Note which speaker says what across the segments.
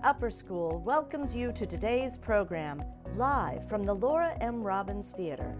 Speaker 1: Upper School welcomes you to today's program, live from the Laura M. Robbins Theater.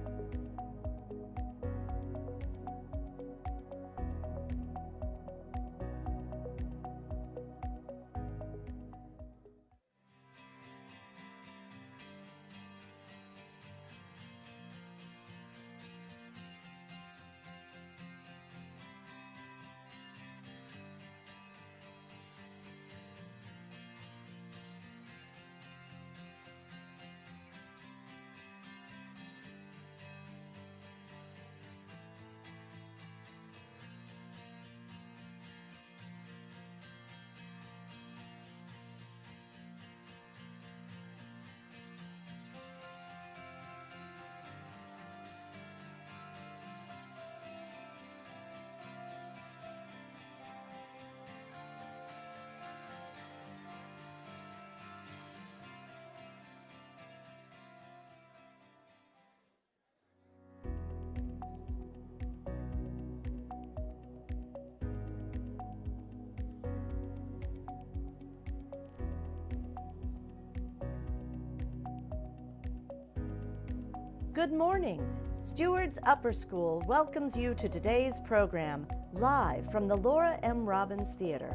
Speaker 1: Good morning. Steward's Upper School welcomes you to today's program, live from the Laura M. Robbins Theater.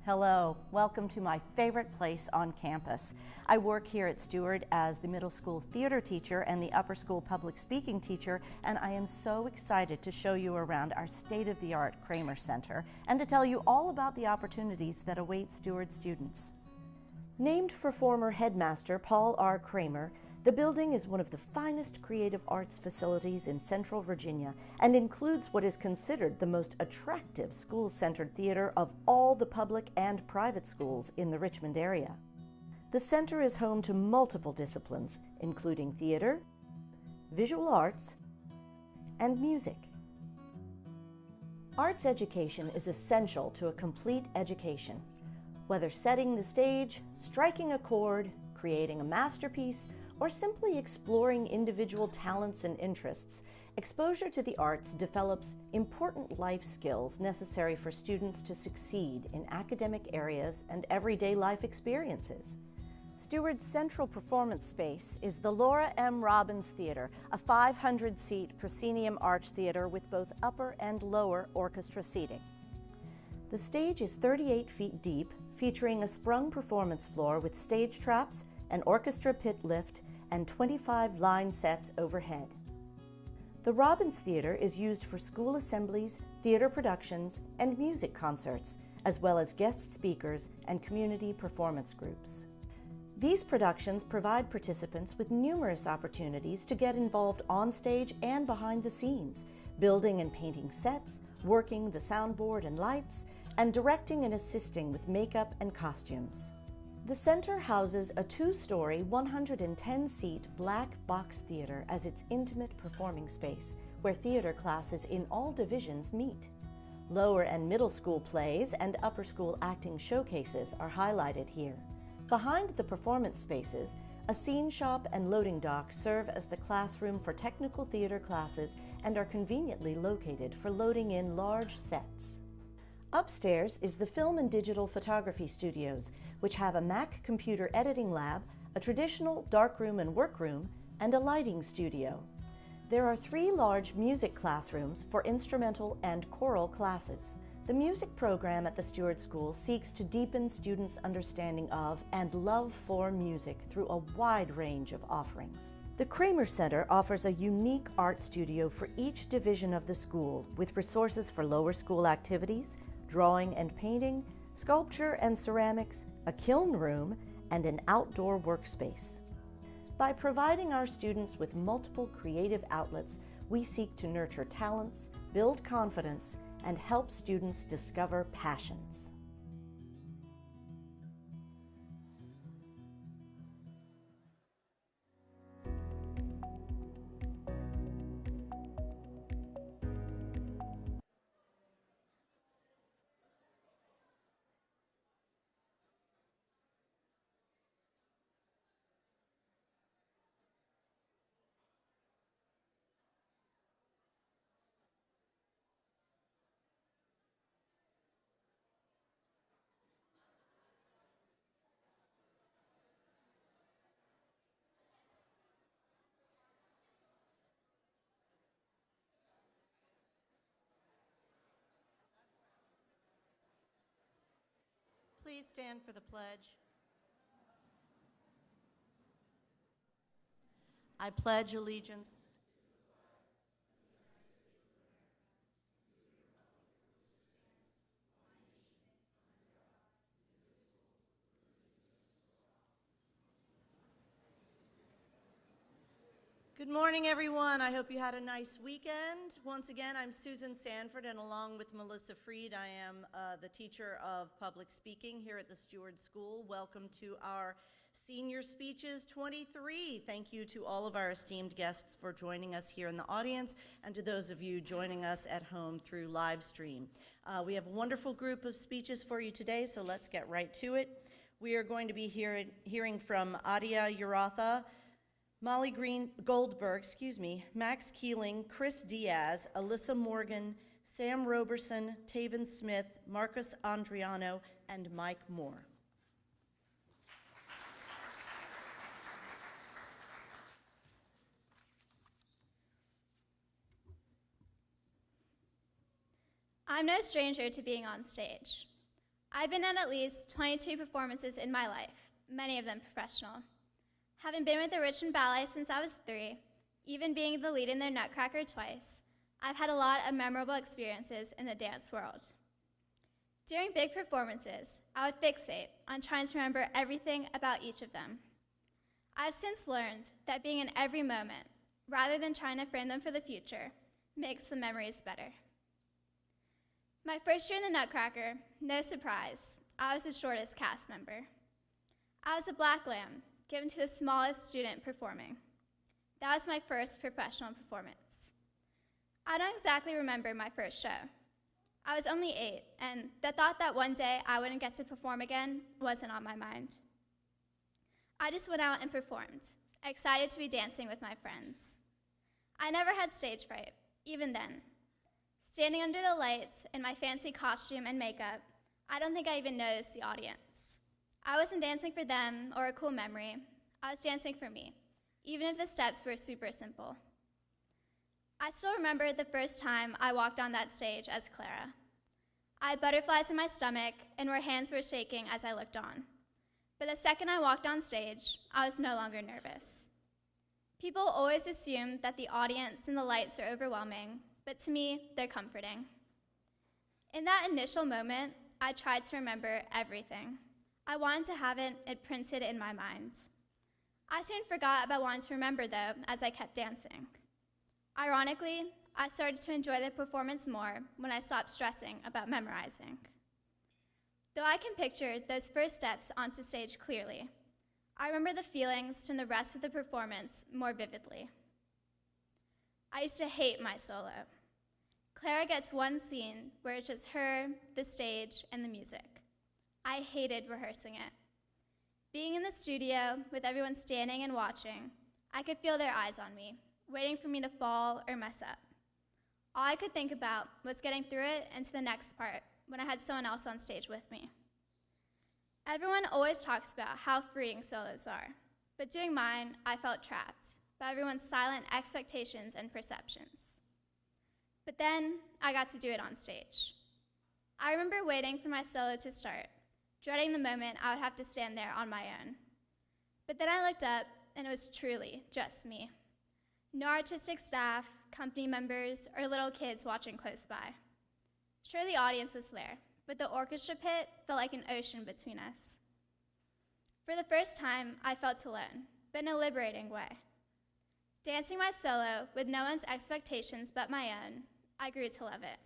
Speaker 1: Hello, welcome to my favorite place on campus. I work here at Steward as the middle school theater teacher and the upper school public speaking teacher, and I am so excited to show you around our state-of-the-art Kramer Center and to tell you all about the opportunities that await Steward students. Named for former headmaster Paul R. Kramer, the building is one of the finest creative arts facilities in Central Virginia and includes what is considered the most attractive school-centered theater of all the public and private schools in the Richmond area. The center is home to multiple disciplines, including theater, visual arts, and music. Arts education is essential to a complete education. Whether setting the stage, striking a chord, creating a masterpiece, or simply exploring individual talents and interests, exposure to the arts develops important life skills necessary for students to succeed in academic areas and everyday life experiences. Steward's central performance space is the Laura M. Robbins Theater, a 500-seat proscenium arch theater with both upper and lower orchestra seating. The stage is 38 feet deep, featuring a sprung performance floor with stage traps, an orchestra pit lift, and 25 line sets overhead. The Robbins Theater is used for school assemblies, theater productions, and music concerts, as well as guest speakers and community performance groups. These productions provide participants with numerous opportunities to get involved on stage and behind the scenes, building and painting sets, working the soundboard and lights, and directing and assisting with makeup and costumes. The center houses a two-story, 110-seat black box theater as its intimate performing space, where theater classes in all divisions meet. Lower and middle school plays and upper school acting showcases are highlighted here. Behind the performance spaces, a scene shop and loading dock serve as the classroom for technical theater classes and are conveniently located for loading in large sets. Upstairs is the Film and Digital Photography Studios, which have a Mac computer editing lab, a traditional darkroom and workroom, and a lighting studio. There are 3 large music classrooms for instrumental and choral classes. The music program at the Steward School seeks to deepen students' understanding of and love for music through a wide range of offerings. The Kramer Center offers a unique art studio for each division of the school, with resources for lower school activities, drawing and painting, sculpture and ceramics, a kiln room, and an outdoor workspace. By providing our students with multiple creative outlets, we seek to nurture talents, build confidence, and help students discover passions. please stand for the pledge? I pledge allegiance Good morning, everyone. I hope you had a nice weekend. Once again, I'm Susan Sanford, and along with Melissa Freed, I am the teacher of public speaking here at the Steward School. Welcome to our Senior Speeches 23. Thank you to all of our esteemed guests for joining us here in the audience, and to those of you joining us at home through live stream. We have a wonderful group of speeches for you today, so let's get right to it. We are going to be hearing from Adia Uratha, Molly Goldberg, Max Keeling, Chris Diaz, Alyssa Morgan, Sam Roberson, Taven Smith, Marcus Andriano, and Mike Moore.
Speaker 2: I'm no stranger to being on stage. I've been at least 22 performances in my life, many of them professional. Having been with the Richmond Ballet since I was 3, even being the lead in their Nutcracker twice, I've had a lot of memorable experiences in the dance world. During big performances, I would fixate on trying to remember everything about each of them. I've since learned that being in every moment, rather than trying to frame them for the future, makes the memories better. My first year in the Nutcracker, no surprise, I was the shortest cast member. I was a black lamb, given to the smallest student performing. That was my first professional performance. I don't exactly remember my first show. I was only 8, and the thought that one day I wouldn't get to perform again wasn't on my mind. I just went out and performed, excited to be dancing with my friends. I never had stage fright, even then. Standing under the lights in my fancy costume and makeup, I don't think I even noticed the audience. I wasn't dancing for them or a cool memory. I was dancing for me, even if the steps were super simple. I still remember the first time I walked on that stage as Clara. I had butterflies in my stomach and my hands were shaking as I looked on. But the second I walked on stage, I was no longer nervous. People always assume that the audience and the lights are overwhelming, but to me, they're comforting. In that initial moment, I tried to remember everything. I wanted to have it printed in my mind. I soon forgot about wanting to remember, though, as I kept dancing. Ironically, I started to enjoy the performance more when I stopped stressing about memorizing. Though I can picture those first steps onto stage clearly, I remember the feelings from the rest of the performance more vividly. I used to hate my solo. Clara gets one scene where it's just her, the stage, and the music. I hated rehearsing it. Being in the studio with everyone standing and watching, I could feel their eyes on me, waiting for me to fall or mess up. All I could think about was getting through it and to the next part when I had someone else on stage with me. Everyone always talks about how freeing solos are, but doing mine, I felt trapped by everyone's silent expectations and perceptions. But then I got to do it on stage. I remember waiting for my solo to start, dreading the moment I would have to stand there on my own. But then I looked up, and it was truly just me. No artistic staff, company members, or little kids watching close by. Sure, the audience was there, but the orchestra pit felt like an ocean between us. For the first time, I felt alone, but in a liberating way. Dancing my solo with no one's expectations but my own, I grew to love it.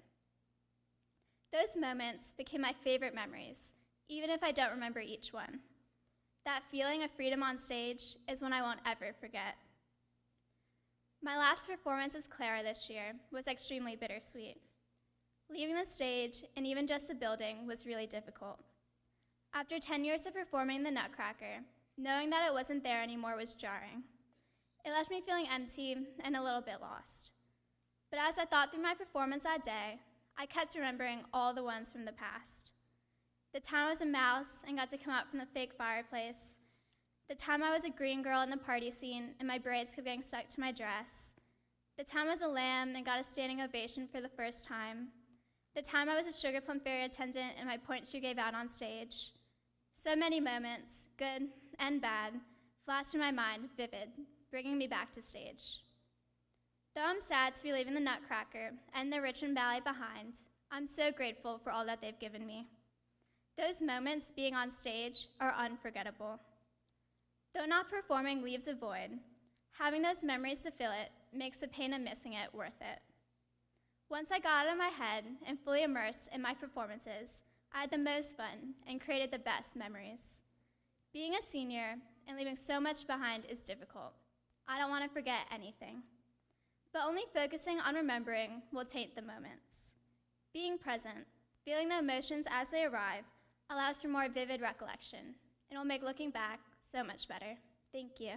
Speaker 2: Those moments became my favorite memories, even if I don't remember each one. That feeling of freedom on stage is one I won't ever forget. My last performance as Clara this year was extremely bittersweet. Leaving the stage and even just the building was really difficult. After 10 years of performing the Nutcracker, knowing that it wasn't there anymore was jarring. It left me feeling empty and a little bit lost. But as I thought through my performance that day, I kept remembering all the ones from the past. The time I was a mouse and got to come out from the fake fireplace. The time I was a green girl in the party scene and my braids kept getting stuck to my dress. The time I was a lamb and got a standing ovation for the first time. The time I was a Sugar Plum Fairy attendant and my pointe shoe gave out on stage. So many moments, good and bad, flashed in my mind, vivid, bringing me back to stage. Though I'm sad to be leaving the Nutcracker and the Richmond Ballet behind, I'm so grateful for all that they've given me. Those moments being on stage are unforgettable. Though not performing leaves a void, having those memories to fill it makes the pain of missing it worth it. Once I got out of my head and fully immersed in my performances, I had the most fun and created the best memories. Being a senior and leaving so much behind is difficult. I don't want to forget anything. But only focusing on remembering will taint the moments. Being present, feeling the emotions as they arrive, allows for more vivid recollection, and will make looking back so much better. Thank you.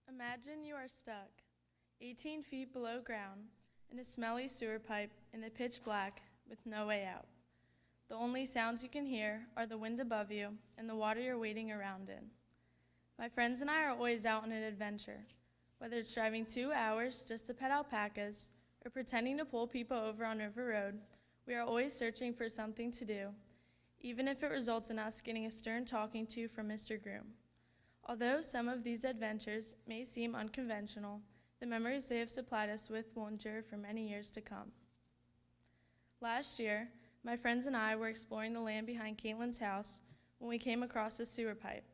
Speaker 3: Imagine you are stuck 18 feet below ground in a smelly sewer pipe in the pitch black with no way out. The only sounds you can hear are the wind above you and the water you're wading around in. My friends and I are always out on an adventure, whether it's driving 2 hours just to pet alpacas or pretending to pull people over on River Road. We are always searching for something to do, even if it results in us getting a stern talking to from Mr. Groom. Although some of these adventures may seem unconventional, the memories they have supplied us with will endure for many years to come. Last year, my friends and I were exploring the land behind Caitlin's house when we came across a sewer pipe.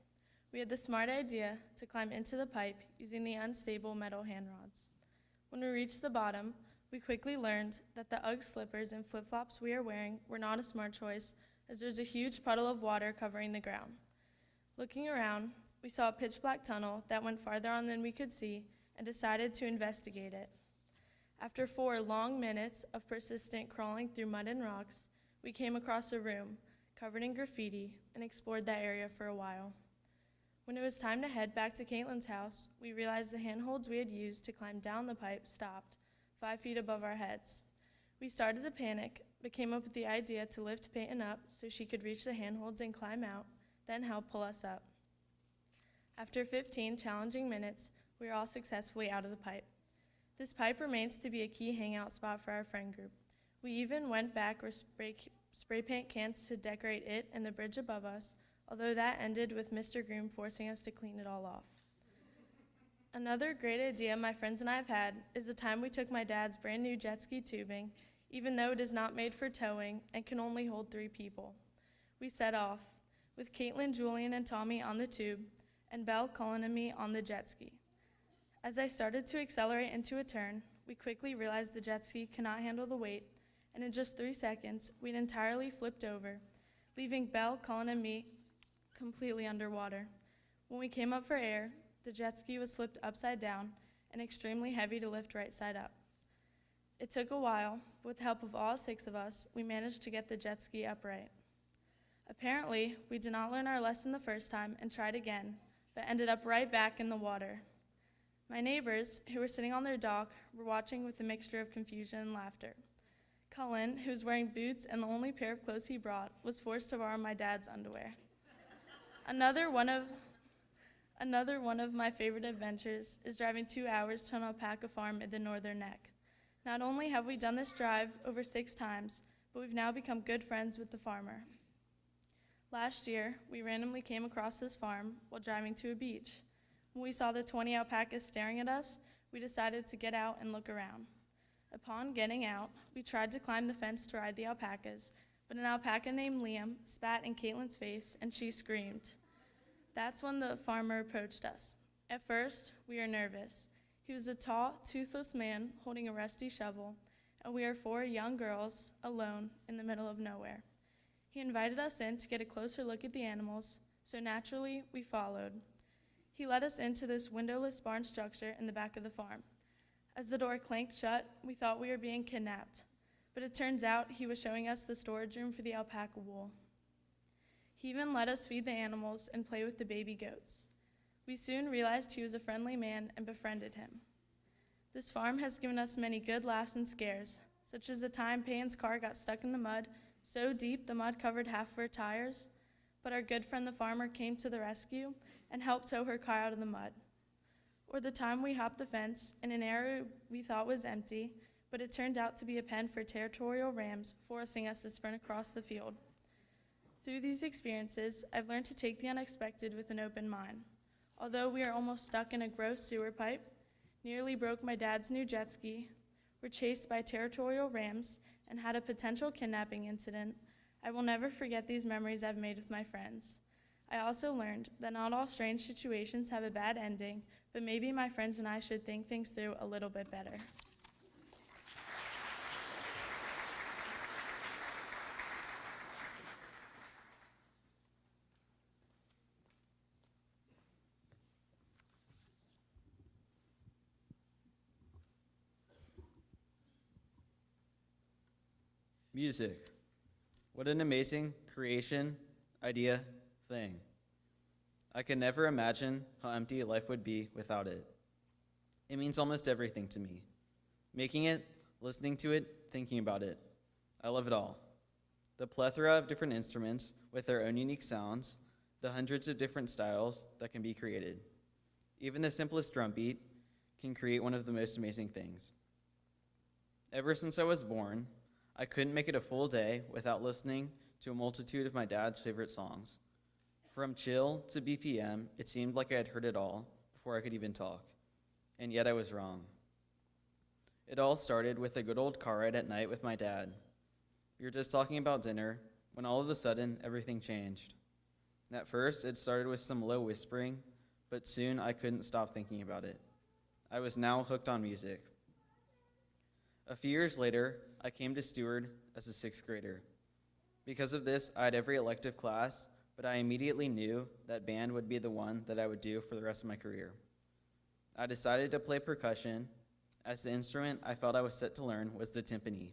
Speaker 3: We had the smart idea to climb into the pipe using the unstable metal hand rods. When we reached the bottom, we quickly learned that the Ugg slippers and flip-flops we are wearing were not a smart choice, as there's a huge puddle of water covering the ground. Looking around, we saw a pitch-black tunnel that went farther on than we could see and decided to investigate it. After 4 long minutes of persistent crawling through mud and rocks, we came across a room covered in graffiti and explored that area for a while. When it was time to head back to Caitlin's house, we realized the handholds we had used to climb down the pipe stopped 5 feet above our heads. We started to panic, but came up with the idea to lift Peyton up so she could reach the handholds and climb out, then help pull us up. After 15 challenging minutes, we were all successfully out of the pipe. This pipe remains to be a key hangout spot for our friend group. We even went back with spray paint cans to decorate it and the bridge above us, although that ended with Mr. Groom forcing us to clean it all off. Another great idea my friends and I have had is the time we took my dad's brand new jet ski tubing, even though it is not made for towing and can only hold 3 people. We set off, with Caitlin, Julian, and Tommy on the tube, and Belle, Colin, and me on the jet ski. As I started to accelerate into a turn, we quickly realized the jet ski cannot handle the weight, and in just 3 seconds, we'd entirely flipped over, leaving Belle, Colin, and me completely underwater. When we came up for air, the jet ski was flipped upside down and extremely heavy to lift right side up. It took a while, but with the help of all 6 of us, we managed to get the jet ski upright. Apparently, we did not learn our lesson the first time and tried again, but ended up right back in the water. My neighbors, who were sitting on their dock, were watching with a mixture of confusion and laughter. Cullen, who was wearing boots and the only pair of clothes he brought, was forced to borrow my dad's underwear. Another one of my favorite adventures is driving 2 hours to an alpaca farm in the Northern Neck. Not only have we done this drive over 6 times, but we've now become good friends with the farmer. Last year, we randomly came across this farm while driving to a beach. When we saw the 20 alpacas staring at us, we decided to get out and look around. Upon getting out, we tried to climb the fence to ride the alpacas, but an alpaca named Liam spat in Caitlin's face and she screamed. That's when the farmer approached us. At first, we were nervous. He was a tall, toothless man holding a rusty shovel, and we were 4 young girls alone in the middle of nowhere. He invited us in to get a closer look at the animals, so naturally we followed. He led us into this windowless barn structure in the back of the farm. As the door clanked shut, we thought we were being kidnapped, but it turns out he was showing us the storage room for the alpaca wool. He even let us feed the animals and play with the baby goats. We soon realized he was a friendly man and befriended him. This farm has given us many good laughs and scares, such as the time Payne's car got stuck in the mud so deep the mud covered half of her tires, but our good friend the farmer came to the rescue and helped tow her car out of the mud. Or the time we hopped the fence in an area we thought was empty, but it turned out to be a pen for territorial rams, forcing us to sprint across the field. Through these experiences, I've learned to take the unexpected with an open mind. Although we are almost stuck in a gross sewer pipe, nearly broke my dad's new jet ski, were chased by territorial rams, and had a potential kidnapping incident, I will never forget these memories I've made with my friends. I also learned that not all strange situations have a bad ending, but maybe my friends and I should think things through a little bit better.
Speaker 4: Music. What an amazing creation, idea, thing. I could never imagine how empty life would be without it. It means almost everything to me. Making it, listening to it, thinking about it. I love it all. The plethora of different instruments with their own unique sounds, the hundreds of different styles that can be created. Even the simplest drum beat can create one of the most amazing things. Ever since I was born, I couldn't make it a full day without listening to a multitude of my dad's favorite songs. From chill to BPM, it seemed like I had heard it all before I could even talk. And yet I was wrong. It all started with a good old car ride at night with my dad. We were just talking about dinner when all of a sudden everything changed. At first, it started with some low whispering, but soon I couldn't stop thinking about it. I was now hooked on music. A few years later, I came to Steward as a 6th grader. Because of this, I had every elective class, but I immediately knew that band would be the one that I would do for the rest of my career. I decided to play percussion, as the instrument I felt I was set to learn was the timpani,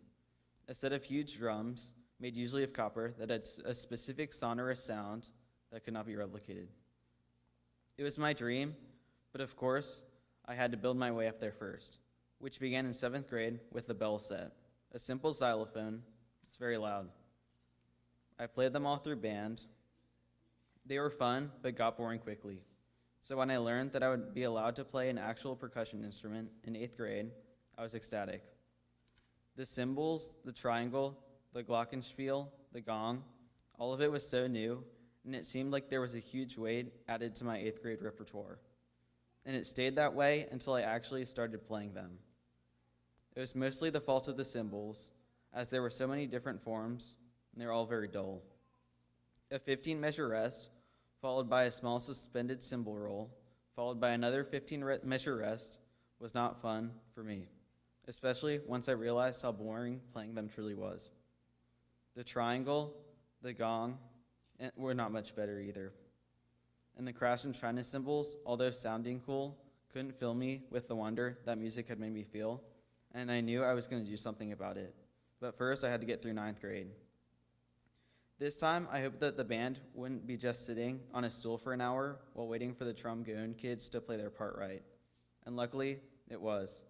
Speaker 4: a set of huge drums made usually of copper that had a specific sonorous sound that could not be replicated. It was my dream, but of course, I had to build my way up there first, which began in 7th grade with the bell set, a simple xylophone. It's very loud. I played them all through band. They were fun, but got boring quickly. So when I learned that I would be allowed to play an actual percussion instrument in 8th grade, I was ecstatic. The cymbals, the triangle, the glockenspiel, the gong, all of it was so new, and it seemed like there was a huge weight added to my 8th grade repertoire. And it stayed that way until I actually started playing them. It was mostly the fault of the cymbals, as there were so many different forms, and they were all very dull. A 15-measure rest, followed by a small suspended cymbal roll, followed by another 15-measure rest, was not fun for me, especially once I realized how boring playing them truly was. The triangle, the gong, were not much better either. And the crash and China cymbals, although sounding cool, couldn't fill me with the wonder that music had made me feel, and I knew I was going to do something about it. But first, I had to get through 9th grade. This time, I hoped that the band wouldn't be just sitting on a stool for an hour while waiting for the trombone kids to play their part right. And luckily, it was.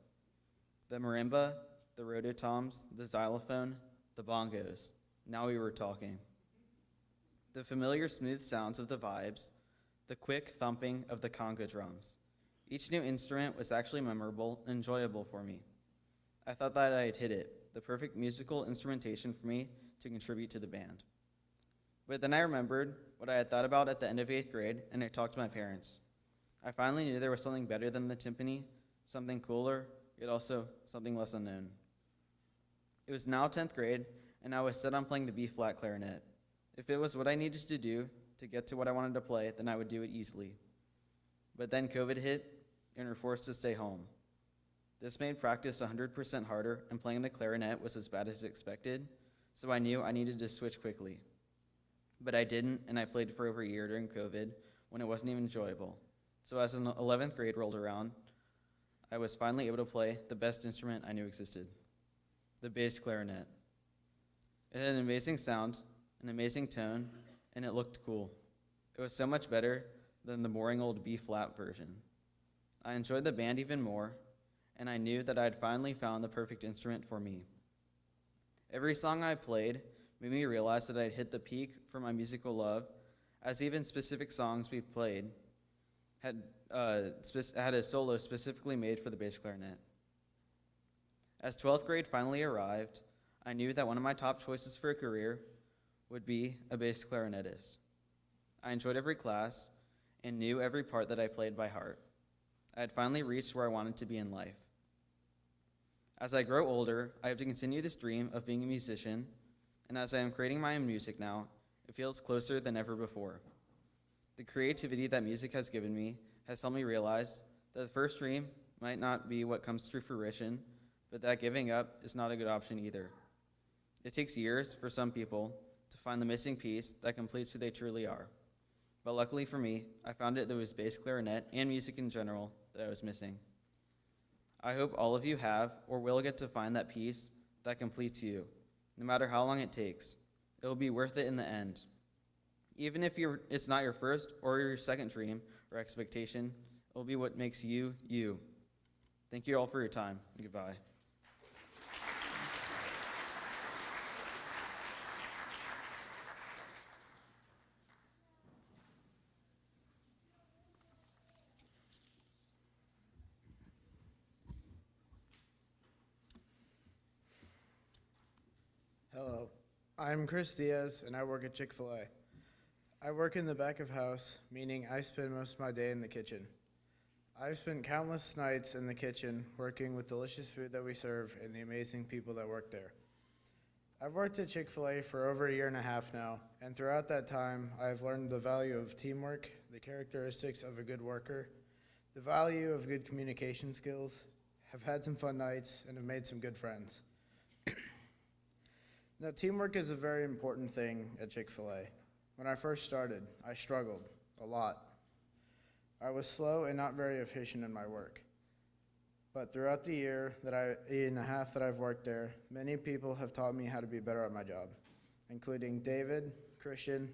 Speaker 4: The marimba, the rototoms, the xylophone, the bongos. Now we were talking. The familiar smooth sounds of the vibes, the quick thumping of the conga drums. Each new instrument was actually memorable and enjoyable for me. I thought that I had hit it, the perfect musical instrumentation for me to contribute to the band. But then I remembered what I had thought about at the end of 8th grade, and I talked to my parents. I finally knew there was something better than the timpani, something cooler, yet also something less unknown. It was now 10th grade, and I was set on playing the B-flat clarinet. If it was what I needed to do to get to what I wanted to play, then I would do it easily. But then COVID hit, and we were forced to stay home. This made practice 100% harder, and playing the clarinet was as bad as expected, so I knew I needed to switch quickly. But I didn't, and I played for over a year during COVID when it wasn't even enjoyable. So as an 11th grade rolled around, I was finally able to play the best instrument I knew existed, the bass clarinet. It had an amazing sound, an amazing tone, and it looked cool. It was so much better than the boring old B-flat version. I enjoyed the band even more, and I knew that I had finally found the perfect instrument for me. Every song I played made me realize that I had hit the peak for my musical love, as even specific songs we played had a solo specifically made for the bass clarinet. As 12th grade finally arrived, I knew that one of my top choices for a career would be a bass clarinetist. I enjoyed every class and knew every part that I played by heart. I had finally reached where I wanted to be in life. As I grow older, I have to continue this dream of being a musician, and as I am creating my own music now, it feels closer than ever before. The creativity that music has given me has helped me realize that the first dream might not be what comes to fruition, but that giving up is not a good option either. It takes years for some people to find the missing piece that completes who they truly are. But luckily for me, I found it was bass clarinet and music in general that I was missing. I hope all of you have or will get to find that piece that completes you, no matter how long it takes. It will be worth it in the end. Even if it's not your first or your second dream or expectation, it will be what makes you, you. Thank you all for your time. Goodbye.
Speaker 5: Hello, I'm Chris Diaz, and I work at Chick-fil-A. I work in the back of house, meaning I spend most of my day in the kitchen. I've spent countless nights in the kitchen working with delicious food that we serve and the amazing people that work there. I've worked at Chick-fil-A for over a year and a half now, and throughout that time, I've learned the value of teamwork, the characteristics of a good worker, the value of good communication skills, have had some fun nights, and have made some good friends. Now, teamwork is a very important thing at Chick-fil-A. When I first started, I struggled a lot. I was slow and not very efficient in my work. But throughout the year and a half that I've worked there, many people have taught me how to be better at my job, including David, Christian,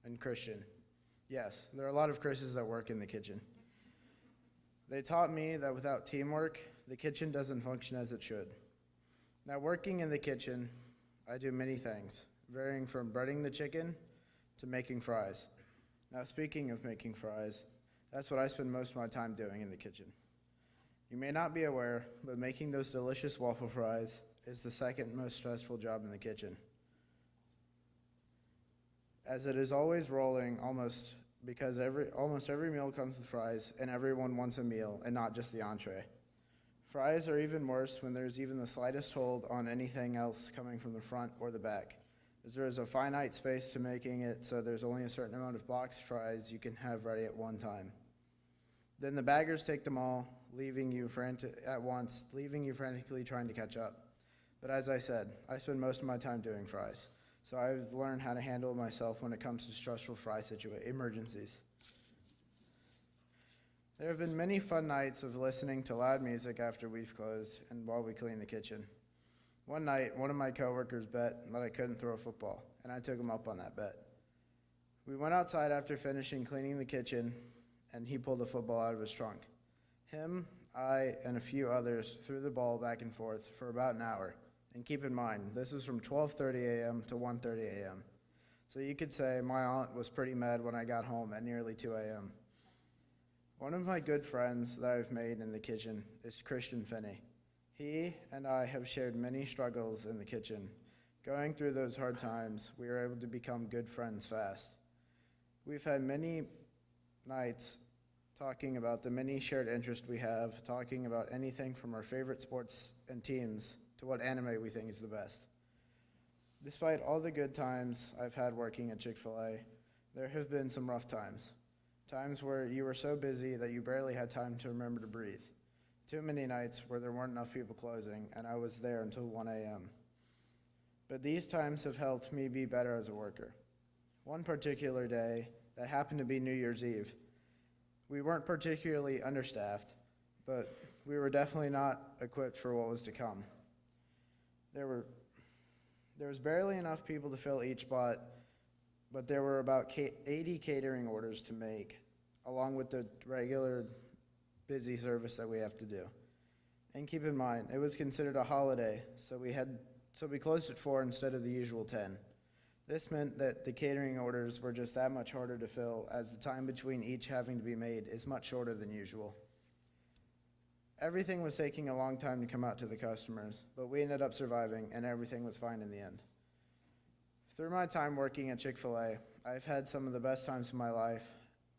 Speaker 5: and Christian. Yes, there are a lot of Chris's that work in the kitchen. They taught me that without teamwork, the kitchen doesn't function as it should. Now, working in the kitchen, I do many things, varying from breading the chicken to making fries. Now, speaking of making fries, that's what I spend most of my time doing in the kitchen. You may not be aware, but making those delicious waffle fries is the second most stressful job in the kitchen, as it is always rolling because almost every meal comes with fries, and everyone wants a meal and not just the entree. Fries are even worse when there's even the slightest hold on anything else coming from the front or the back, as there is a finite space to making it, so there's only a certain amount of boxed fries you can have ready at one time. Then the baggers take them all, leaving you frantically trying to catch up. But as I said, I spend most of my time doing fries, so I've learned how to handle myself when it comes to stressful fry emergencies. There have been many fun nights of listening to loud music after we've closed and while we clean the kitchen. One night, one of my coworkers bet that I couldn't throw a football, and I took him up on that bet. We went outside after finishing cleaning the kitchen, and he pulled the football out of his trunk. Him, I, and a few others threw the ball back and forth for about an hour. And keep in mind, this was from 12:30 a.m. to 1:30 a.m. So you could say my aunt was pretty mad when I got home at nearly 2 a.m. One of my good friends that I've made in the kitchen is Christian Finney. He and I have shared many struggles in the kitchen. Going through those hard times, we were able to become good friends fast. We've had many nights talking about the many shared interests we have, talking about anything from our favorite sports and teams to what anime we think is the best. Despite all the good times I've had working at Chick-fil-A, there have been some rough times. Times where you were so busy that you barely had time to remember to breathe. Too many nights where there weren't enough people closing, and I was there until 1 a.m. But these times have helped me be better as a worker. One particular day that happened to be New Year's Eve, we weren't particularly understaffed, but we were definitely not equipped for what was to come. There was barely enough people to fill each spot, but there were about 80 catering orders to make, along with the regular busy service that we have to do. And keep in mind, it was considered a holiday, so we closed at 4 instead of the usual 10. This meant that the catering orders were just that much harder to fill, as the time between each having to be made is much shorter than usual. Everything was taking a long time to come out to the customers, but we ended up surviving, and everything was fine in the end. Through my time working at Chick-fil-A, I've had some of the best times of my life.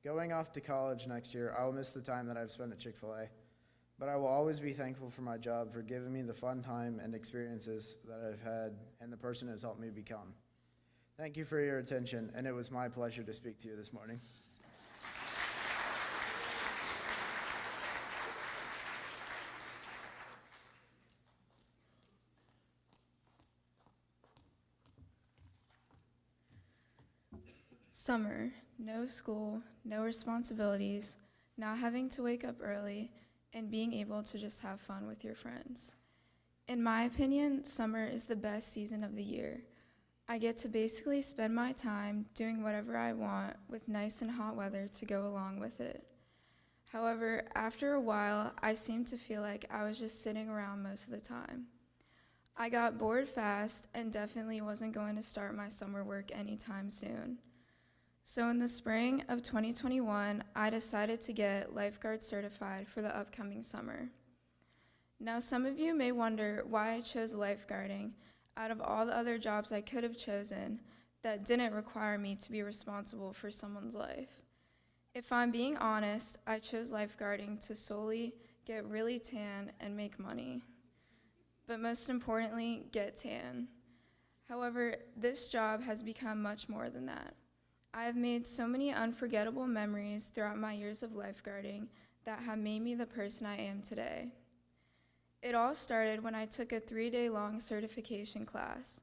Speaker 5: Going off to college next year, I will miss the time that I've spent at Chick-fil-A, but I will always be thankful for my job for giving me the fun time and experiences that I've had and the person it has helped me become. Thank you for your attention, and it was my pleasure to speak to you this morning.
Speaker 6: Summer, no school, no responsibilities, not having to wake up early, and being able to just have fun with your friends. In my opinion, summer is the best season of the year. I get to basically spend my time doing whatever I want with nice and hot weather to go along with it. However, after a while, I seemed to feel like I was just sitting around most of the time. I got bored fast and definitely wasn't going to start my summer work anytime soon. So in the spring of 2021, I decided to get lifeguard certified for the upcoming summer. Now, some of you may wonder why I chose lifeguarding out of all the other jobs I could have chosen that didn't require me to be responsible for someone's life. If I'm being honest, I chose lifeguarding to solely get really tan and make money. But most importantly, get tan. However, this job has become much more than that. I have made so many unforgettable memories throughout my years of lifeguarding that have made me the person I am today. It all started when I took a 3-day-long certification class.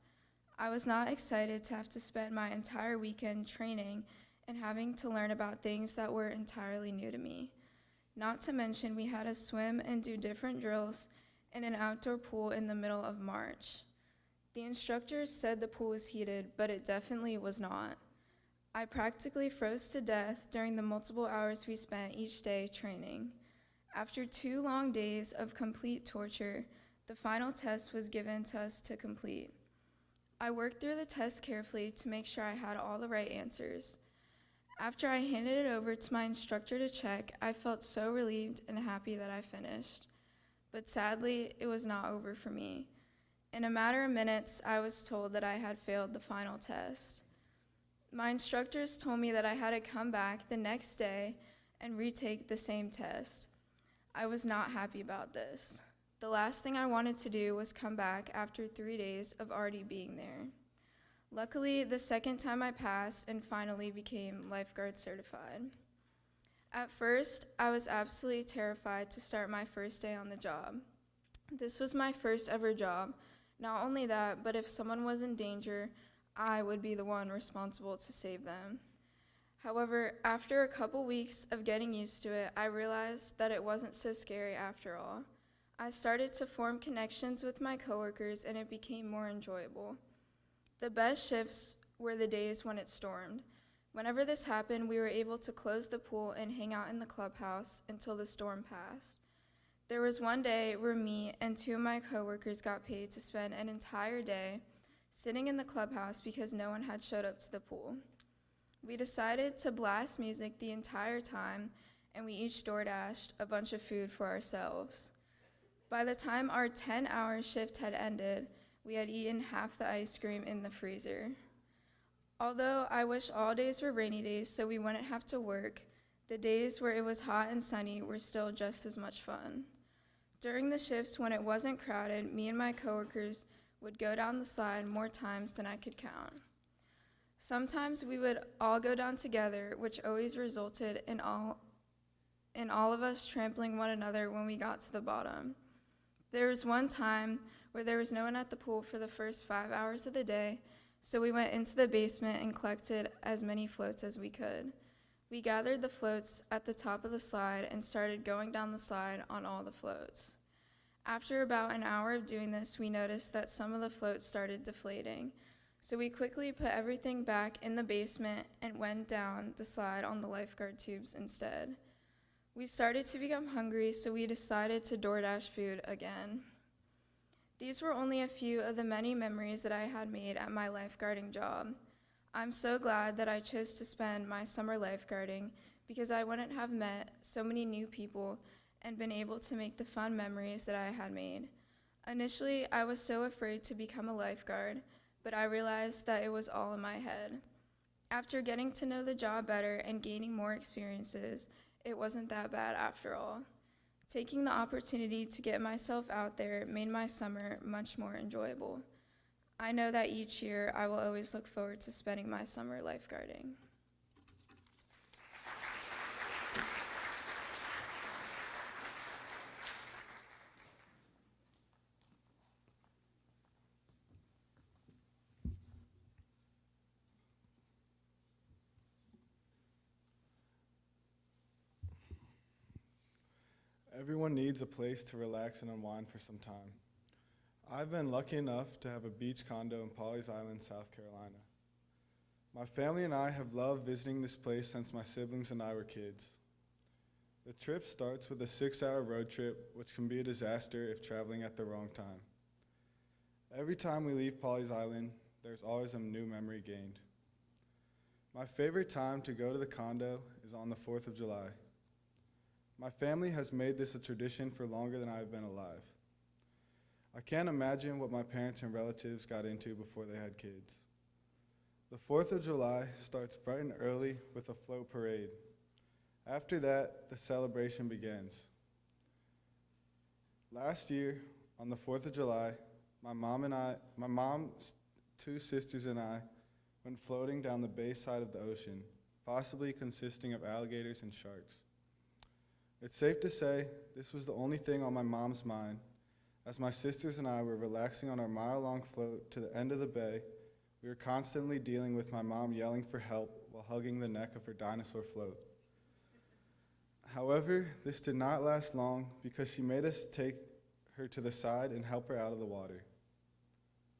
Speaker 6: I was not excited to have to spend my entire weekend training and having to learn about things that were entirely new to me. Not to mention we had to swim and do different drills in an outdoor pool in the middle of March. The instructors said the pool was heated, but it definitely was not. I practically froze to death during the multiple hours we spent each day training. After 2 long days of complete torture, the final test was given to us to complete. I worked through the test carefully to make sure I had all the right answers. After I handed it over to my instructor to check, I felt so relieved and happy that I finished. But sadly, it was not over for me. In a matter of minutes, I was told that I had failed the final test. My instructors told me that I had to come back the next day and retake the same test. I was not happy about this. The last thing I wanted to do was come back after 3 days of already being there. Luckily, the second time I passed and finally became lifeguard certified. At first, I was absolutely terrified to start my first day on the job. This was my first ever job. Not only that, but if someone was in danger, I would be the one responsible to save them. However, after a couple weeks of getting used to it, I realized that it wasn't so scary after all. I started to form connections with my coworkers and it became more enjoyable. The best shifts were the days when it stormed. Whenever this happened, we were able to close the pool and hang out in the clubhouse until the storm passed. There was one day where me and 2 of my coworkers got paid to spend an entire day sitting in the clubhouse because no one had showed up to the pool. We decided to blast music the entire time, and we each DoorDashed a bunch of food for ourselves. By the time our 10-hour shift had ended, we had eaten half the ice cream in the freezer. Although I wish all days were rainy days so we wouldn't have to work, the days where it was hot and sunny were still just as much fun. During the shifts when it wasn't crowded, me and my coworkers would go down the slide more times than I could count. Sometimes we would all go down together, which always resulted in all of us trampling one another when we got to the bottom. There was one time where there was no one at the pool for the first 5 hours of the day, so we went into the basement and collected as many floats as we could. We gathered the floats at the top of the slide and started going down the slide on all the floats. After about an hour of doing this, we noticed that some of the floats started deflating. So we quickly put everything back in the basement and went down the slide on the lifeguard tubes instead. We started to become hungry, so we decided to DoorDash food again. These were only a few of the many memories that I had made at my lifeguarding job. I'm so glad that I chose to spend my summer lifeguarding because I wouldn't have met so many new people and been able to make the fun memories that I had made. Initially, I was so afraid to become a lifeguard, but I realized that it was all in my head. After getting to know the job better and gaining more experiences, it wasn't that bad after all. Taking the opportunity to get myself out there made my summer much more enjoyable. I know that each year I will always look forward to spending my summer lifeguarding.
Speaker 7: Everyone needs a place to relax and unwind for some time. I've been lucky enough to have a beach condo in Pawleys Island, South Carolina. My family and I have loved visiting this place since my siblings and I were kids. The trip starts with a 6-hour road trip, which can be a disaster if traveling at the wrong time. Every time we leave Pawleys Island, there's always a new memory gained. My favorite time to go to the condo is on the 4th of July. My family has made this a tradition for longer than I've been alive. I can't imagine what my parents and relatives got into before they had kids. The 4th of July starts bright and early with a float parade. After that, the celebration begins. Last year, on the 4th of July, my mom's 2 sisters and I went floating down the bay side of the ocean, possibly consisting of alligators and sharks. It's safe to say this was the only thing on my mom's mind. As my sisters and I were relaxing on our mile-long float to the end of the bay, we were constantly dealing with my mom yelling for help while hugging the neck of her dinosaur float. However, this did not last long because she made us take her to the side and help her out of the water.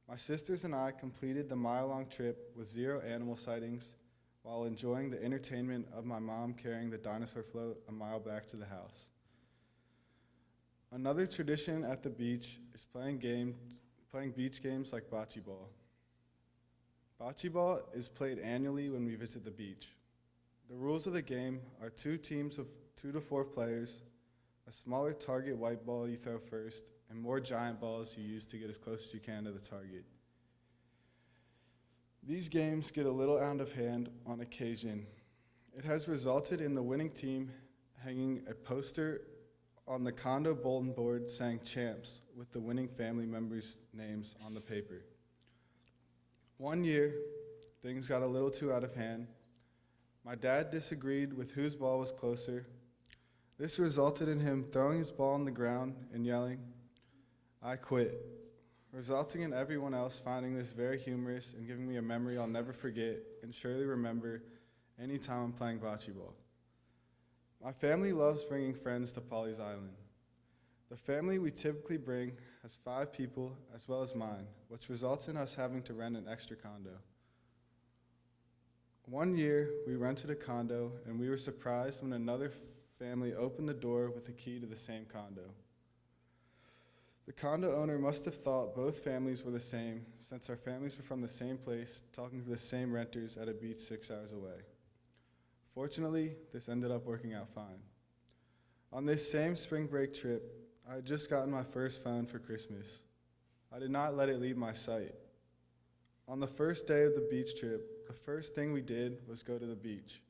Speaker 7: My sisters and I completed the mile-long trip with 0 animal sightings while enjoying the entertainment of my mom carrying the dinosaur float a mile back to the house. Another tradition at the beach is playing beach games like bocce ball. Bocce ball is played annually when we visit the beach. The rules of the game are 2 teams of 2 to 4 players, a smaller target white ball you throw first, and more giant balls you use to get as close as you can to the target. These games get a little out of hand on occasion. It has resulted in the winning team hanging a poster on the condo bulletin board saying champs with the winning family members' names on the paper. One year, things got a little too out of hand. My dad disagreed with whose ball was closer. This resulted in him throwing his ball on the ground and yelling, "I quit," resulting in everyone else finding this very humorous and giving me a memory I'll never forget and surely remember any time I'm playing bocce ball. My family loves bringing friends to Pawleys Island. The family we typically bring has 5 people as well as mine, which results in us having to rent an extra condo. One year, we rented a condo and we were surprised when another family opened the door with a key to the same condo. The condo owner must have thought both families were the same, since our families were from the same place, talking to the same renters at a beach 6 hours away. Fortunately, this ended up working out fine. On this same spring break trip, I had just gotten my first phone for Christmas. I did not let it leave my sight. On the first day of the beach trip, the first thing we did was go to the beach.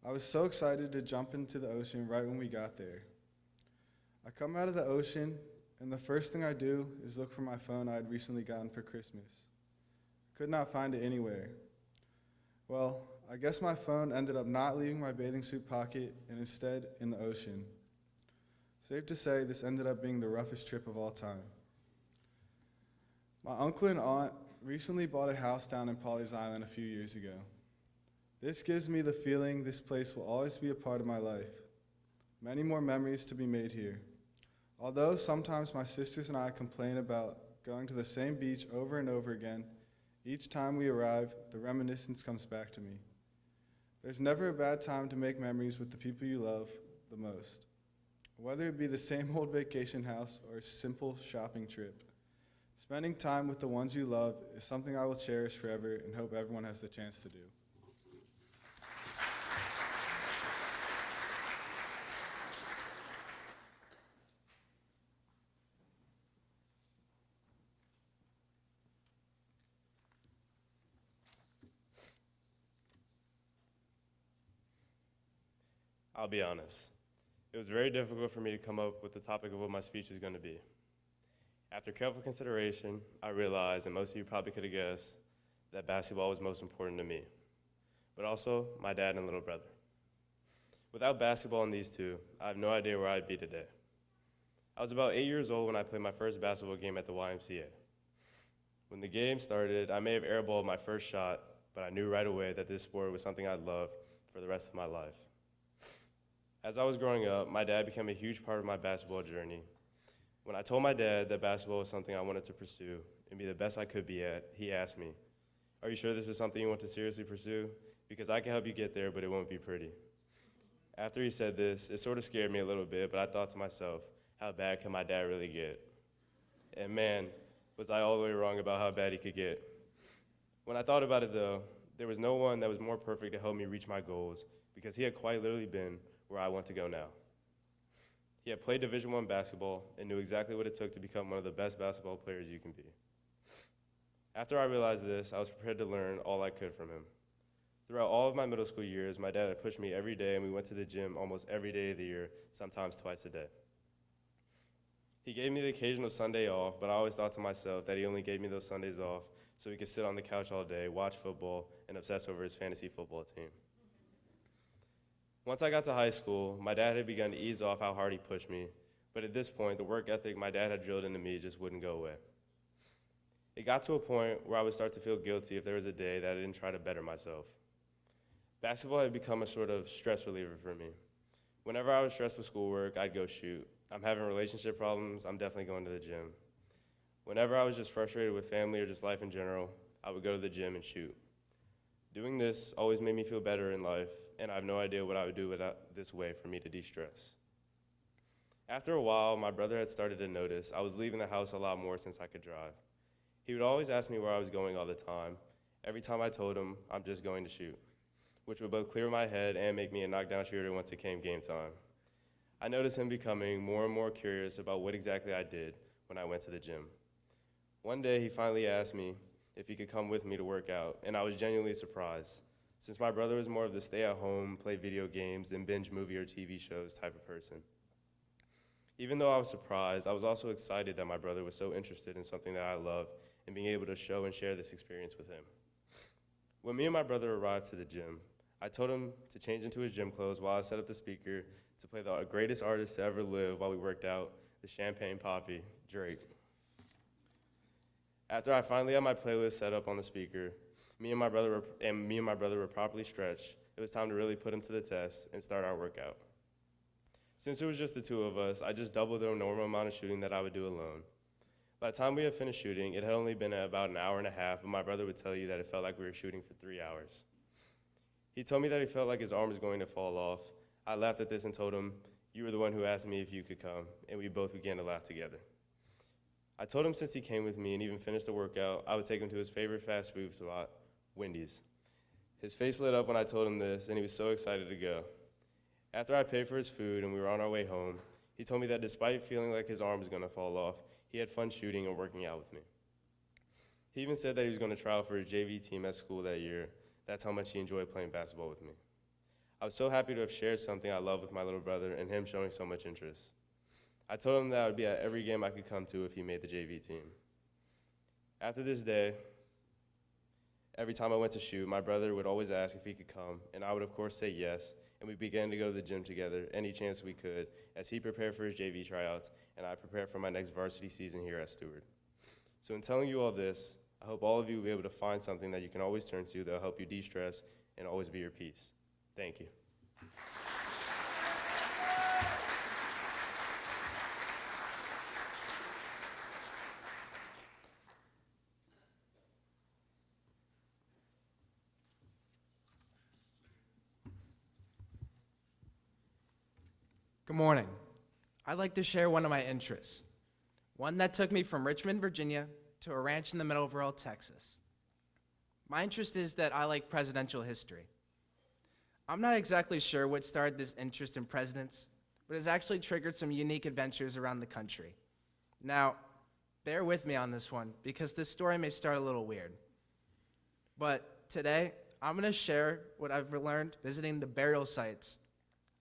Speaker 7: I was so excited to jump into the ocean right when we got there. I come out of the ocean, and the first thing I do is look for my phone I had recently gotten for Christmas. Could not find it anywhere. Well, I guess my phone ended up not leaving my bathing suit pocket and instead in the ocean. Safe to say, this ended up being the roughest trip of all time. My uncle and aunt recently bought a house down in Pawleys Island a few years ago. This gives me the feeling this place will always be a part of my life. Many more memories to be made here. Although sometimes my sisters and I complain about going to the same beach over and over again, each time we arrive, the reminiscence comes back to me. There's never a bad time to make memories with the people you love the most. Whether it be the same old vacation house or a simple shopping trip, Spending time with the ones you love is something I will cherish forever and hope everyone has the chance to do.
Speaker 8: I'll be honest. It was very difficult for me to come up with the topic of what my speech is going to be. After careful consideration, I realized, and most of you probably could have guessed, that basketball was most important to me, but also my dad and little brother. Without basketball and these two, I have no idea where I'd be today. I was about 8 years old when I played my first basketball game at the YMCA. When the game started, I may have airballed my first shot, but I knew right away that this sport was something I'd love for the rest of my life. As I was growing up, my dad became a huge part of my basketball journey. When I told my dad that basketball was something I wanted to pursue and be the best I could be at, he asked me, "Are you sure this is something you want to seriously pursue? Because I can help you get there, but it won't be pretty." After he said this, it sort of scared me a little bit, but I thought to myself, how bad can my dad really get? And man, was I all the way wrong about how bad he could get. When I thought about it though, there was no one that was more perfect to help me reach my goals because he had quite literally been where I want to go now. He had played Division I basketball and knew exactly what it took to become one of the best basketball players you can be. After I realized this, I was prepared to learn all I could from him. Throughout all of my middle school years, my dad had pushed me every day and we went to the gym almost every day of the year, sometimes twice a day. He gave me the occasional Sunday off, but I always thought to myself that he only gave me those Sundays off so he could sit on the couch all day, watch football, and obsess over his fantasy football team. Once I got to high school, my dad had begun to ease off how hard he pushed me, but at this point, the work ethic my dad had drilled into me just wouldn't go away. It got to a point where I would start to feel guilty if there was a day that I didn't try to better myself. Basketball had become a sort of stress reliever for me. Whenever I was stressed with schoolwork, I'd go shoot. I'm having relationship problems, I'm definitely going to the gym. Whenever I was just frustrated with family or just life in general, I would go to the gym and shoot. Doing this always made me feel better in life, and I have no idea what I would do without this way for me to de-stress. After a while, my brother had started to notice I was leaving the house a lot more since I could drive. He would always ask me where I was going all the time. Every time I told him, I'm just going to shoot, which would both clear my head and make me a knockdown shooter once it came game time. I noticed him becoming more and more curious about what exactly I did when I went to the gym. One day, he finally asked me if he could come with me to work out, and I was genuinely surprised, since my brother was more of the stay-at-home, play video games, and binge movie or TV shows type of person. Even though I was surprised, I was also excited that my brother was so interested in something that I love and being able to show and share this experience with him. When me and my brother arrived to the gym, I told him to change into his gym clothes while I set up the speaker to play the greatest artist to ever live while we worked out, the Champagne Papi, Drake. After I finally had my playlist set up on the speaker, me and my brother were properly stretched, it was time to really put him to the test and start our workout. Since it was just the two of us, I just doubled the normal amount of shooting that I would do alone. By the time we had finished shooting, it had only been about an hour and a half, but my brother would tell you that it felt like we were shooting for 3 hours. He told me that he felt like his arm was going to fall off. I laughed at this and told him, "You were the one who asked me if you could come," and we both began to laugh together. I told him since he came with me and even finished the workout, I would take him to his favorite fast food spot, Wendy's. His face lit up when I told him this, and he was so excited to go. After I paid for his food and we were on our way home, he told me that despite feeling like his arm was going to fall off, he had fun shooting and working out with me. He even said that he was going to try out for his JV team at school that year. That's how much he enjoyed playing basketball with me. I was so happy to have shared something I love with my little brother and him showing so much interest. I told him that I would be at every game I could come to if he made the JV team. After this day, every time I went to shoot, my brother would always ask if he could come, and I would of course say yes, and we began to go to the gym together any chance we could as he prepared for his JV tryouts and I prepared for my next varsity season here at Steward. So in telling you all this, I hope all of you will be able to find something that you can always turn to that will help you de-stress and always be your peace. Thank you.
Speaker 9: Good morning. I'd like to share one of my interests, one that took me from Richmond, Virginia
Speaker 10: to a ranch in the middle of rural Texas. My interest is that I like presidential history. I'm not exactly sure what started this interest in presidents, but has actually triggered some unique adventures around the country. Now, bear with me on this one, because this story may start a little weird. But today, I'm going to share what I've learned visiting the burial sites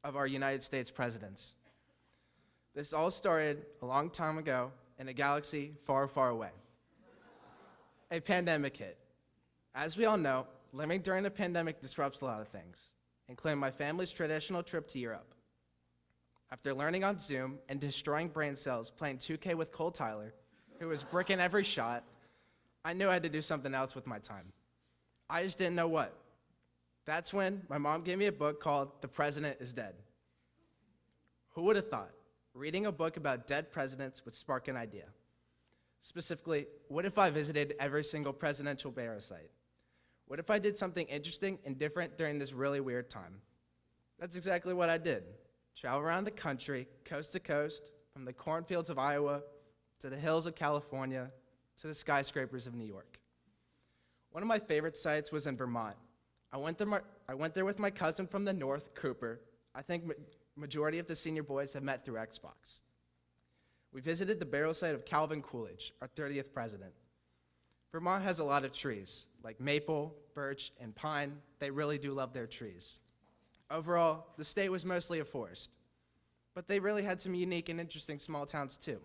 Speaker 10: of our United States presidents. This all started a long time ago in a galaxy far, far away. A pandemic hit. As we all know, living during a pandemic disrupts a lot of things, including my family's traditional trip to Europe. After learning on Zoom and destroying brain cells playing 2K with Cole Tyler, who was bricking every shot, I knew I had to do something else with my time. I just didn't know what. That's when my mom gave me a book called The President is Dead. Who would have thought reading a book about dead presidents would spark an idea? Specifically, what if I visited every single presidential burial site? What if I did something interesting and different during this really weird time? That's exactly what I did. Travel around the country, coast to coast, from the cornfields of Iowa to the hills of California to the skyscrapers of New York. One of my favorite sites was in Vermont. I went there with my cousin from the north, Cooper. I think majority of the senior boys have met through Xbox. We visited the burial site of Calvin Coolidge, our 30th president. Vermont has a lot of trees, like maple, birch, and pine. They really do love their trees. Overall, the state was mostly a forest, but they really had some unique and interesting small towns too,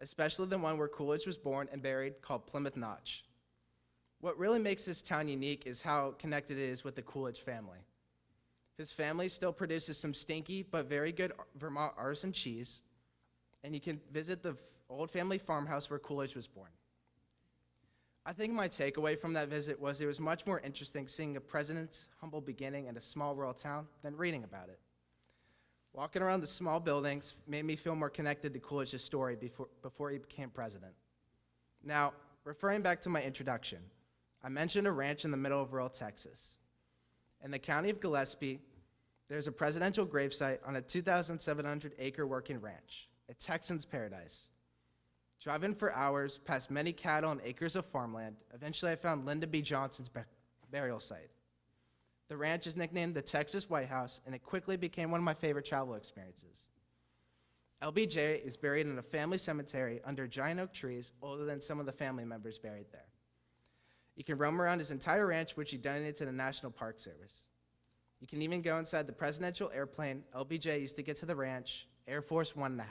Speaker 10: especially the one where Coolidge was born and buried called Plymouth Notch. What really makes this town unique is how connected it is with the Coolidge family. His family still produces some stinky but very good Vermont artisan cheese, and you can visit the old family farmhouse where Coolidge was born. I think my takeaway from that visit was it was much more interesting seeing a president's humble beginning in a small rural town than reading about it. Walking around the small buildings made me feel more connected to Coolidge's story before he became president. Now, referring back to my introduction, I mentioned a ranch in the middle of rural Texas. In the county of Gillespie, there's a presidential gravesite on a 2,700-acre working ranch, a Texan's paradise. Driving for hours past many cattle and acres of farmland, eventually I found Lyndon B. Johnson's burial site. The ranch is nicknamed the Texas White House, and it quickly became one of my favorite travel experiences. LBJ is buried in a family cemetery under giant oak trees older than some of the family members buried there. You can roam around his entire ranch, which he donated to the National Park Service. You can even go inside the presidential airplane LBJ used to get to the ranch, Air Force 1.5.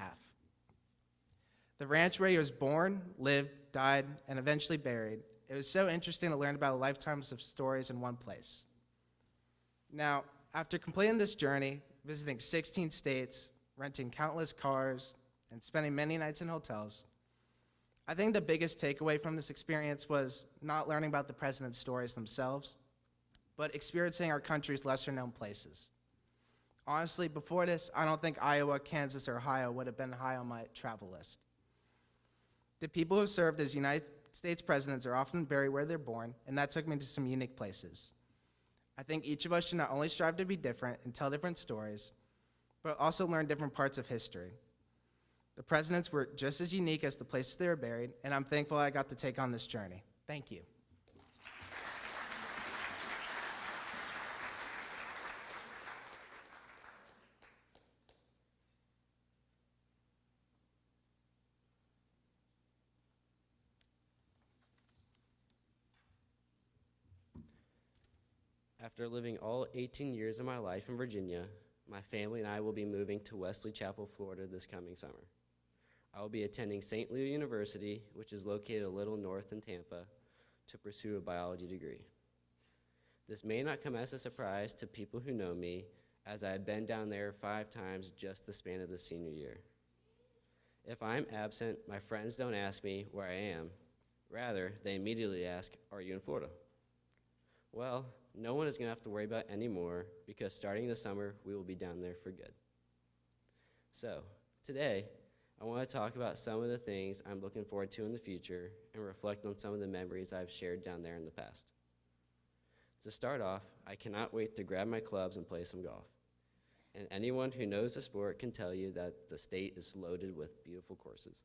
Speaker 10: The ranch where he was born, lived, died, and eventually buried. It was so interesting to learn about lifetimes of stories in one place. Now, after completing this journey, visiting 16 states, renting countless cars, and spending many nights in hotels, I think the biggest takeaway from this experience was not learning about the president's stories themselves, but experiencing our country's lesser-known places. Honestly, before this, I don't think Iowa, Kansas, or Ohio would have been high on my travel list. The people who served as United States presidents are often buried where they're born, and that took me to some unique places. I think each of us should not only strive to be different and tell different stories, but also learn different parts of history. The presidents were just as unique as the places they were buried, and I'm thankful I got to take on this journey. Thank you.
Speaker 11: After living all 18 years of my life in Virginia, my family and I will be moving to Wesley Chapel, Florida this coming summer. I will be attending St. Louis University, which is located a little north in Tampa, to pursue a biology degree. This may not come as a surprise to people who know me, as I have been down there 5 times just the span of the senior year. If I am absent, my friends don't ask me where I am. Rather, they immediately ask, "Are you in Florida?" Well, no one is going to have to worry about it anymore, because starting this summer, we will be down there for good. So, today, I want to talk about some of the things I'm looking forward to in the future and reflect on some of the memories I've shared down there in the past. To start off, I cannot wait to grab my clubs and play some golf. And anyone who knows the sport can tell you that the state is loaded with beautiful courses.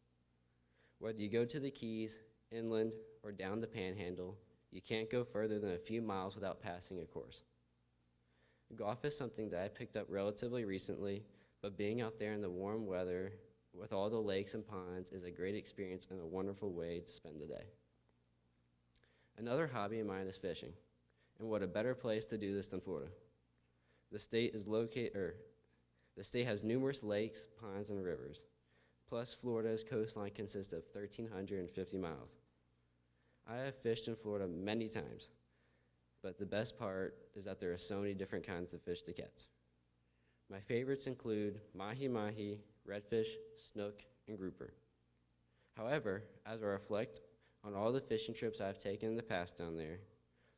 Speaker 11: Whether you go to the Keys, inland, or down the Panhandle, you can't go further than a few miles without passing a course. Golf is something that I picked up relatively recently, but being out there in the warm weather with all the lakes and ponds is a great experience and a wonderful way to spend the day. Another hobby of mine is fishing, and what a better place to do this than Florida. The state has numerous lakes, ponds, and rivers. Plus, Florida's coastline consists of 1,350 miles. I have fished in Florida many times, but the best part is that there are so many different kinds of fish to catch. My favorites include mahi-mahi, redfish, snook, and grouper. However, as I reflect on all the fishing trips I've taken in the past down there,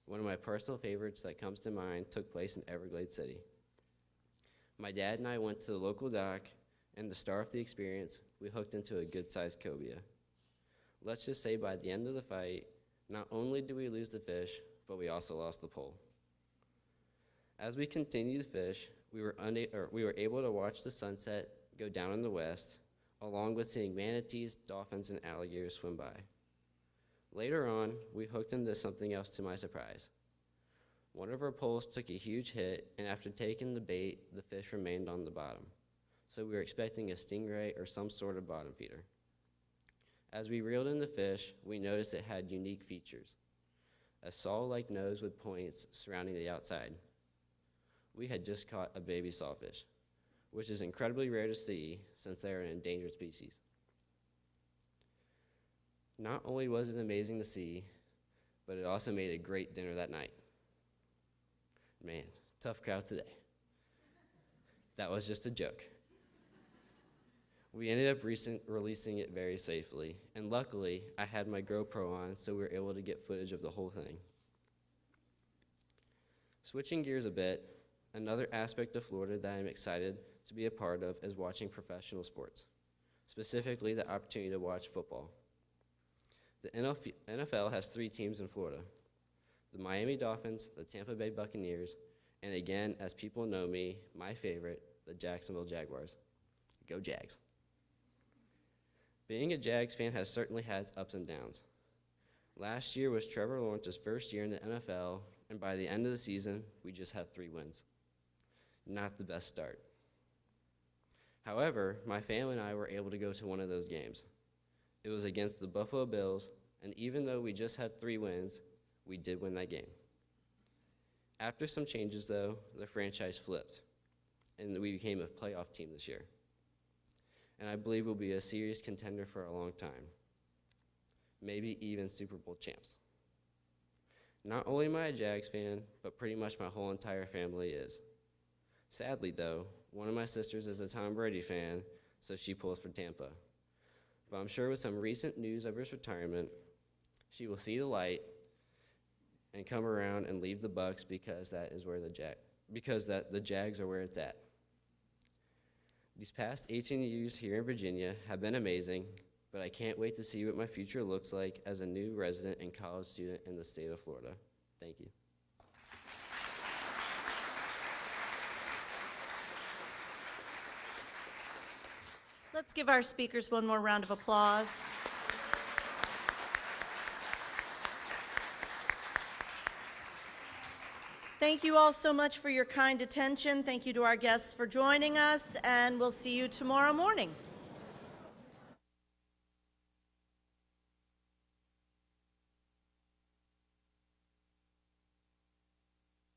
Speaker 11: one of my personal favorites that comes to mind took place in Everglades City. My dad and I went to the local dock, and the star of the experience, we hooked into a good-sized cobia. Let's just say by the end of the fight, not only did we lose the fish, but we also lost the pole. As we continued to fish, we were able to watch the sunset go down in the west, along with seeing manatees, dolphins, and alligators swim by. Later on, we hooked into something else to my surprise. One of our poles took a huge hit, and after taking the bait, the fish remained on the bottom. So we were expecting a stingray or some sort of bottom feeder. As we reeled in the fish, we noticed it had unique features. A saw-like nose with points surrounding the outside. We had just caught a baby sawfish, which is incredibly rare to see since they are an endangered species. Not only was it amazing to see, but it also made a great dinner that night. Man, tough crowd today. That was just a joke. We ended up releasing it very safely, and luckily, I had my GoPro on, so we were able to get footage of the whole thing. Switching gears a bit, another aspect of Florida that I'm excited to be a part of is watching professional sports, specifically the opportunity to watch football. The NFL has 3 teams in Florida: the Miami Dolphins, the Tampa Bay Buccaneers, and again, as people know me, my favorite, the Jacksonville Jaguars. Go Jags. Being a Jags fan has certainly had its ups and downs. Last year was Trevor Lawrence's first year in the NFL, and by the end of the season, we just had 3 wins. Not the best start. However, my family and I were able to go to one of those games. It was against the Buffalo Bills, and even though we just had 3 wins, we did win that game. After some changes, though, the franchise flipped, and we became a playoff team this year. And I believe we'll be a serious contender for a long time, maybe even Super Bowl champs. Not only am I a Jags fan, but pretty much my whole entire family is. Sadly, though, one of my sisters is a Tom Brady fan, so she pulls for Tampa. But I'm sure with some recent news of his retirement, she will see the light and come around and leave the Bucks because the Jags are where it's at. These past 18 years here in Virginia have been amazing, but I can't wait to see what my future looks like as a new resident and college student in the state of Florida. Thank you.
Speaker 1: Let's give our speakers one more round of applause. Thank you all so much for your kind attention. Thank you to our guests for joining us, and we'll see you tomorrow morning.